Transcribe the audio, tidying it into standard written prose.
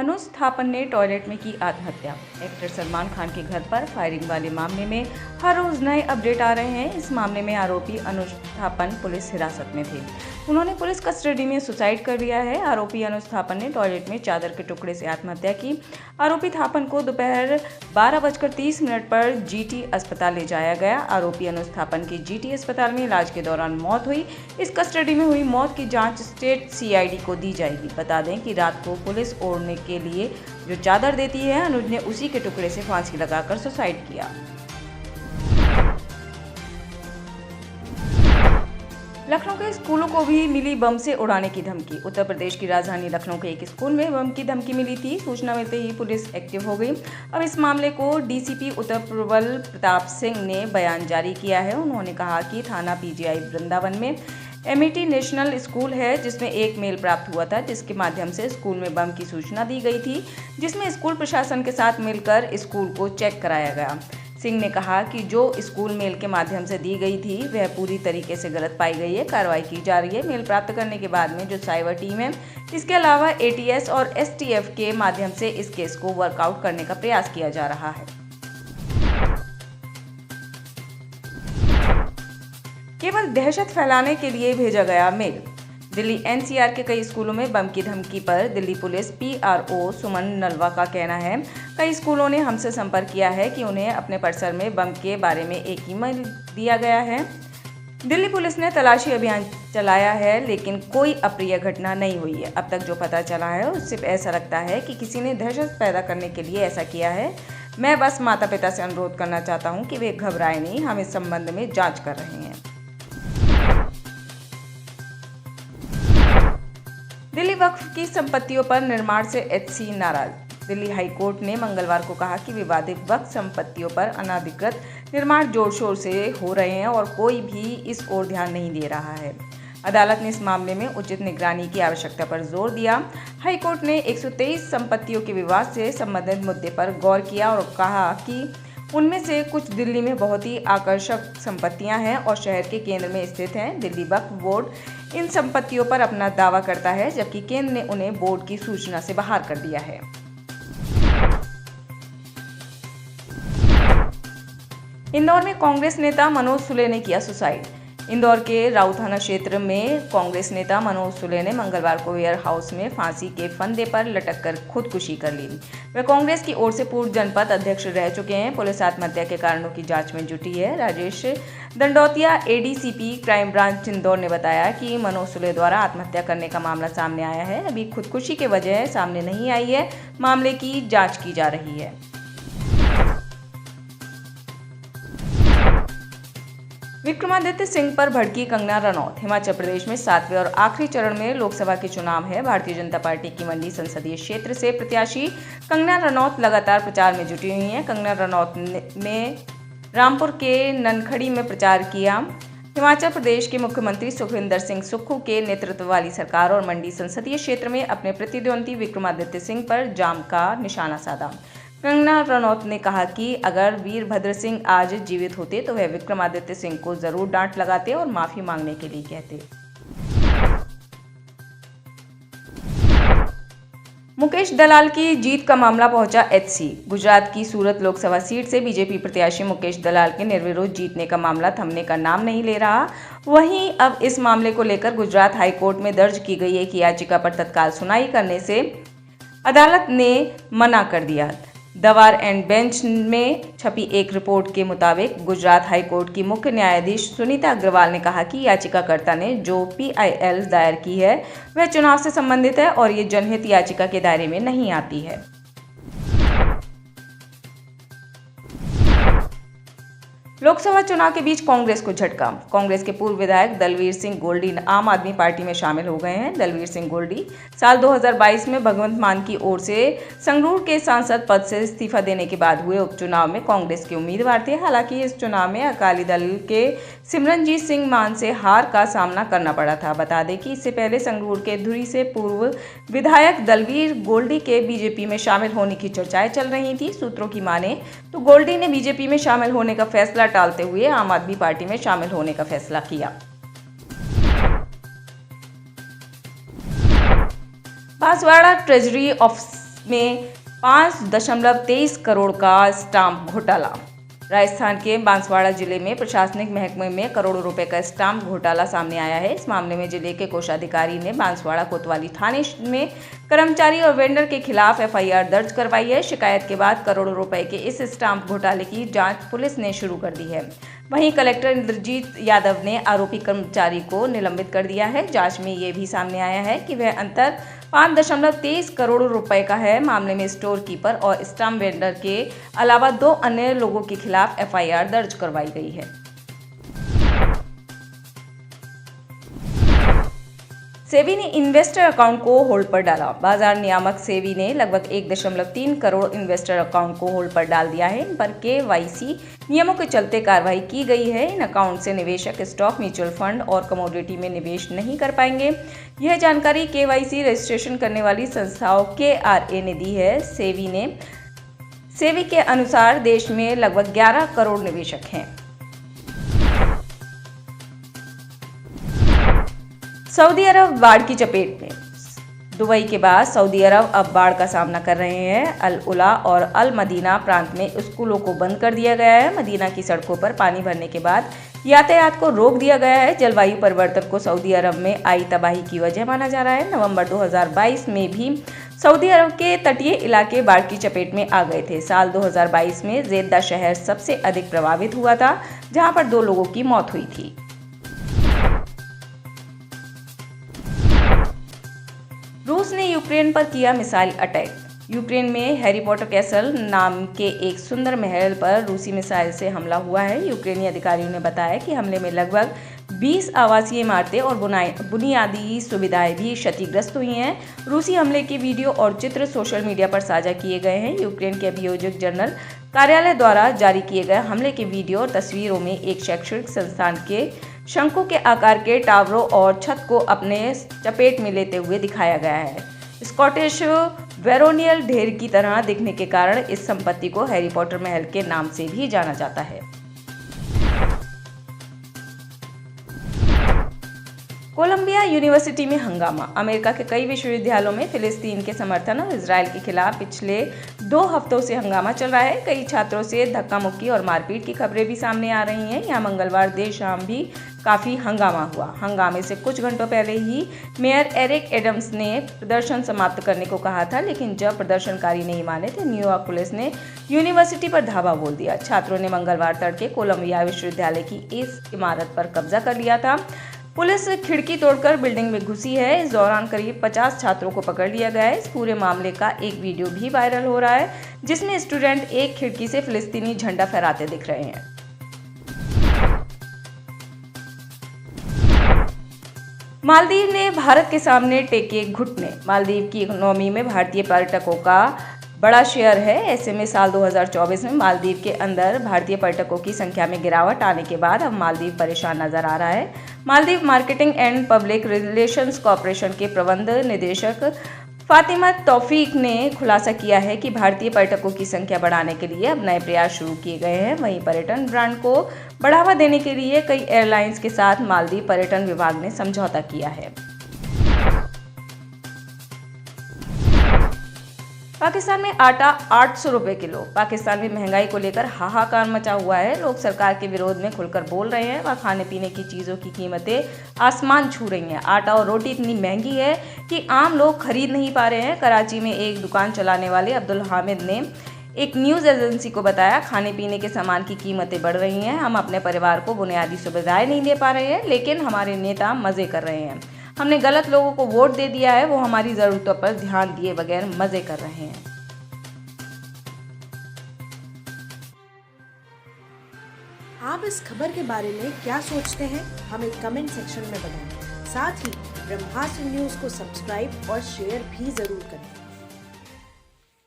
अनुज थापन ने टॉयलेट में की आत्महत्या। एक्टर सलमान खान के घर पर फायरिंग वाले मामले में हर रोज नए अपडेट आ रहे हैं। इस मामले में आरोपी अनुज थापन पुलिस हिरासत में थे। उन्होंने पुलिस कस्टडी में सुसाइड कर लिया है। आरोपी अनुज थापन ने टॉयलेट में चादर के टुकड़े से आत्महत्या की। आरोपी थापन को दोपहर 12:30 पर जीटी अस्पताल ले जाया गया। आरोपी अनुज थापन की जीटी अस्पताल में इलाज के दौरान मौत हुई। इस कस्टडी में हुई मौत की जांच स्टेट सीआईडी को दी जाएगी। बता दें कि रात को पुलिस ओढ़ने के लिए जो चादर देती है, अनुज ने उसी के टुकड़े से फांसी लगाकर सुसाइड किया। लखनऊ के स्कूलों को भी मिली बम से उड़ाने की धमकी। उत्तर प्रदेश की राजधानी लखनऊ के एक स्कूल में बम की धमकी मिली थी। सूचना मिलते ही पुलिस एक्टिव हो गई। अब इस मामले को डीसीपी उत्तर प्रबल प्रताप सिंह ने बयान जारी किया है। उन्होंने कहा कि थाना पीजीआई वृंदावन में एमिटी नेशनल स्कूल है, जिसमें एक मेल प्राप्त हुआ था, जिसके माध्यम से स्कूल में बम की सूचना दी गई थी, जिसमें स्कूल प्रशासन के साथ मिलकर स्कूल को चेक कराया गया। सिंह ने कहा कि जो स्कूल मेल के माध्यम से दी गई थी वह पूरी तरीके से गलत पाई गई है। कार्रवाई की जा रही है। मेल प्राप्त करने के बाद में जो साइबर टीम है, इसके अलावा एटीएस और एसटीएफ के माध्यम से इस केस को वर्कआउट करने का प्रयास किया जा रहा है। केवल दहशत फैलाने के लिए भेजा गया मेल। दिल्ली एनसीआर के कई स्कूलों में बम की धमकी पर दिल्ली पुलिस पीआरओ सुमन नलवा का कहना है, कई स्कूलों ने हमसे संपर्क किया है कि उन्हें अपने परिसर में बम के बारे में एक ईमेल दिया गया है। दिल्ली पुलिस ने तलाशी अभियान चलाया है, लेकिन कोई अप्रिय घटना नहीं हुई है। अब तक जो पता चला है उससे ऐसा लगता है कि किसी ने दहशत पैदा करने के लिए ऐसा किया है। मैं बस माता पिता से अनुरोध करना चाहता हूँ कि वे घबराएं नहीं, हम इस संबंध में जाँच कर रहे हैं। दिल्ली वक्फ की संपत्तियों पर निर्माण से एचसी नाराज। दिल्ली हाईकोर्ट ने मंगलवार को कहा कि विवादित वक्फ संपत्तियों पर अनधिकृत निर्माण जोर शोर से हो रहे हैं और कोई भी इस ओर ध्यान नहीं दे रहा है। अदालत ने इस मामले में उचित निगरानी की आवश्यकता पर जोर दिया। हाईकोर्ट ने 123 संपत्तियों के विवाद से संबंधित मुद्दे पर गौर किया और कहा कि उनमें से कुछ दिल्ली में बहुत ही आकर्षक संपत्तियां हैं और शहर के केंद्र में स्थित हैं। दिल्ली वक्फ बोर्ड इन संपत्तियों पर अपना दावा करता है, जबकि केंद्र ने उन्हें बोर्ड की सूचना से बाहर कर दिया है। इंदौर में कांग्रेस नेता मनोज सुले ने किया सुसाइड। इंदौर के राऊ थाना क्षेत्र में कांग्रेस नेता मनोज सुले ने मंगलवार को वेयर हाउस में फांसी के फंदे पर लटककर खुदकुशी कर ली। वे कांग्रेस की ओर से पूर्व जनपद अध्यक्ष रह चुके हैं। पुलिस आत्महत्या के कारणों की जांच में जुटी है। Rajesh Dandautiya ADCP crime branch Indore ने बताया कि मनोज सुले द्वारा आत्महत्या करने का मामला सामने आया है। अभी खुदकुशी की वजह सामने नहीं आई है। मामले की जाँच की जा रही है। विक्रमादित्य सिंह पर भड़की कंगना रनौत। हिमाचल प्रदेश में 7वें और आखिरी चरण में लोकसभा के चुनाव है। भारतीय जनता पार्टी की मंडी संसदीय क्षेत्र से प्रत्याशी कंगना रनौत लगातार प्रचार में जुटी हुई हैं। कंगना रनौत ने रामपुर के ननखड़ी में प्रचार किया। हिमाचल प्रदेश के मुख्यमंत्री सुखविंदर सिंह सुक्खू के नेतृत्व वाली सरकार और मंडी संसदीय क्षेत्र में अपने प्रतिद्वंदी विक्रमादित्य सिंह पर जाम का निशाना साधा। कंगना रनौत ने कहा कि अगर वीरभद्र सिंह आज जीवित होते तो वह विक्रमादित्य सिंह को जरूर डांट लगाते और माफी मांगने के लिए कहते। मुकेश दलाल की जीत का मामला पहुंचा एचसी। गुजरात की सूरत लोकसभा सीट से बीजेपी प्रत्याशी मुकेश दलाल के निर्विरोध जीतने का मामला थमने का नाम नहीं ले रहा। वहीं अब इस मामले को लेकर गुजरात हाईकोर्ट में दर्ज की गई एक याचिका पर तत्काल सुनवाई करने से अदालत ने मना कर दिया। दवार एंड बेंच में छपी एक रिपोर्ट के मुताबिक गुजरात हाईकोर्ट की मुख्य न्यायाधीश सुनीता अग्रवाल ने कहा कि याचिकाकर्ता ने जो पीआईएल दायर की है वह चुनाव से संबंधित है और ये जनहित याचिका के दायरे में नहीं आती है। लोकसभा चुनाव के बीच कांग्रेस को झटका। कांग्रेस के पूर्व विधायक दलवीर सिंह गोल्डी आम आदमी पार्टी में शामिल हो गए हैं। दलवीर सिंह गोल्डी साल 2022 में भगवंत मान की ओर से संगरूर के सांसद पद से इस्तीफा देने के बाद हुए उपचुनाव में कांग्रेस के उम्मीदवार थे। हालांकि इस चुनाव में अकाली दल के सिमरनजीत सिंह मान से हार का सामना करना पड़ा था। बता दें कि इससे पहले संगरूर के धुरी से पूर्व विधायक दलवीर गोल्डी के बीजेपी में शामिल होने की चर्चाएं चल रही थी। सूत्रों की माने तो गोल्डी ने बीजेपी में शामिल होने का फैसला टालते हुए आम आदमी पार्टी में शामिल होने का फैसला किया। बांसवाड़ा ट्रेजरी में 5.23 करोड़ का स्टाम्प घोटाला। राजस्थान के बांसवाड़ा जिले में प्रशासनिक महकमे में करोड़ों रुपए का स्टाम्प घोटाला सामने आया है। इस मामले में जिले के कोषाधिकारी ने बांसवाड़ा कोतवाली थाने में कर्मचारी और वेंडर के खिलाफ एफआईआर दर्ज करवाई है। शिकायत के बाद करोड़ों रुपए के इस स्टाम्प घोटाले की जांच पुलिस ने शुरू कर दी है। वहीं कलेक्टर इंद्रजीत यादव ने आरोपी कर्मचारी को निलंबित कर दिया है। जांच में ये भी सामने आया है कि वह अंतर 5.23 करोड़ रुपए का है। मामले में स्टोर कीपर और स्टाम्प वेंडर के अलावा 2 अन्य लोगों के खिलाफ एफआईआर दर्ज करवाई गई है। सेबी ने इन्वेस्टर अकाउंट को होल्ड पर डाला। बाजार नियामक सेबी ने लगभग 1.3 करोड़ इन्वेस्टर अकाउंट को होल्ड पर डाल दिया है। इन पर केवाईसी नियमों के चलते कार्रवाई की गई है। इन अकाउंट से निवेशक स्टॉक, म्यूचुअल फंड और कमोडिटी में निवेश नहीं कर पाएंगे। यह जानकारी केवाईसी रजिस्ट्रेशन करने वाली संस्थाओं KRA ने दी है। सेबी के अनुसार देश में लगभग 11 करोड़ निवेशक हैं। सऊदी अरब बाढ़ की चपेट में। दुबई के बाद सऊदी अरब अब बाढ़ का सामना कर रहे हैं। अल उला और अल मदीना प्रांत में स्कूलों को बंद कर दिया गया है। मदीना की सड़कों पर पानी भरने के बाद यातायात को रोक दिया गया है। जलवायु परिवर्तन को सऊदी अरब में आई तबाही की वजह माना जा रहा है। नवंबर 2022 में भी सऊदी अरब के तटीय इलाके बाढ़ की चपेट में आ गए थे। साल 2022 में जेद्दा शहर सबसे अधिक प्रभावित हुआ था, जहां पर 2 लोगों की मौत हुई थी। रूस ने यूक्रेन पर किया मिसाइल अटैक। यूक्रेन में हैरी पॉटर कैसल नाम के एक सुंदर महल पर रूसी मिसाइल से हमला हुआ है। यूक्रेनी अधिकारियों ने बताया कि हमले में लगभग 20 आवासीय इमारतें और बुनियादी सुविधाएं भी क्षतिग्रस्त हुई हैं। रूसी हमले के वीडियो और चित्र सोशल मीडिया पर साझा किए गए हैं। यूक्रेन के अभियोजक जनरल कार्यालय द्वारा जारी किए गए हमले के वीडियो और तस्वीरों में एक शैक्षणिक संस्थान के शंकु के आकार के टावरों और छत को अपने चपेट में लेते हुए दिखाया गया है। स्कॉटिश वेरोनियल ढेर की तरह दिखने के कारण इस संपत्ति को हैरी पॉटर महल के नाम से भी जाना जाता है। कोलंबिया यूनिवर्सिटी में हंगामा। अमेरिका के कई विश्वविद्यालयों में फिलिस्तीन के समर्थन और इजरायल के खिलाफ पिछले 2 हफ्तों से हंगामा चल रहा है। कई छात्रों से धक्का मुक्की और मारपीट की खबरें भी सामने आ रही हैं। यहाँ मंगलवार देर शाम भी काफ़ी हंगामा हुआ। हंगामे से कुछ घंटों पहले ही मेयर एरिक एडम्स ने प्रदर्शन समाप्त करने को कहा था, लेकिन जब प्रदर्शनकारी नहीं माने तो न्यूयॉर्क पुलिस ने यूनिवर्सिटी पर धावा बोल दिया। छात्रों ने मंगलवार तड़के कोलंबिया विश्वविद्यालय की इस इमारत पर कब्जा कर लिया था। पुलिस खिड़की तोड़कर बिल्डिंग में घुसी है। इस दौरान करीब 50 छात्रों को पकड़ लिया गया है। इस पूरे मामले का एक वीडियो भी वायरल हो रहा है, जिसमें स्टूडेंट एक खिड़की से फिलिस्तीनी झंडा फहराते दिख रहे हैं। मालदीव ने भारत के सामने टेके घुटने। मालदीव की इकोनॉमी में भारतीय पर्यटकों का बड़ा शेयर है। ऐसे में साल 2024 में मालदीव के अंदर भारतीय पर्यटकों की संख्या में गिरावट आने के बाद अब मालदीव परेशान नजर आ रहा है। Maldives marketing and public relations corporation के प्रबंध निदेशक फातिमा तौफीक ने खुलासा किया है कि भारतीय पर्यटकों की संख्या बढ़ाने के लिए अब नए प्रयास शुरू किए गए हैं। वहीं पर्यटन ब्रांड को बढ़ावा देने के लिए कई एयरलाइंस के साथ मालदीव पर्यटन विभाग ने समझौता किया है। पाकिस्तान में आटा 800 रुपये किलो। पाकिस्तान में महंगाई को लेकर हाहाकार मचा हुआ है। लोग सरकार के विरोध में खुलकर बोल रहे हैं। वह खाने पीने की चीज़ों की कीमतें आसमान छू रही हैं। आटा और रोटी इतनी महंगी है कि आम लोग खरीद नहीं पा रहे हैं। कराची में एक दुकान चलाने वाले अब्दुल हामिद ने एक न्यूज़ एजेंसी को बताया, खाने पीने के सामान की कीमतें बढ़ रही हैं। हम अपने परिवार को बुनियादी सुविधाएं नहीं दे पा रहे हैं, लेकिन हमारे नेता मज़े कर रहे हैं। हमने गलत लोगों को वोट दे दिया है। वो हमारी ज़रूरतों पर ध्यान दिए बगैर मज़े कर रहे हैं। आप इस खबर के बारे में क्या सोचते हैं, हमें कमेंट सेक्शन में बताएं। साथ ही ब्रह्मास्त्र न्यूज़ को सब्सक्राइब और शेयर भी जरूर करें।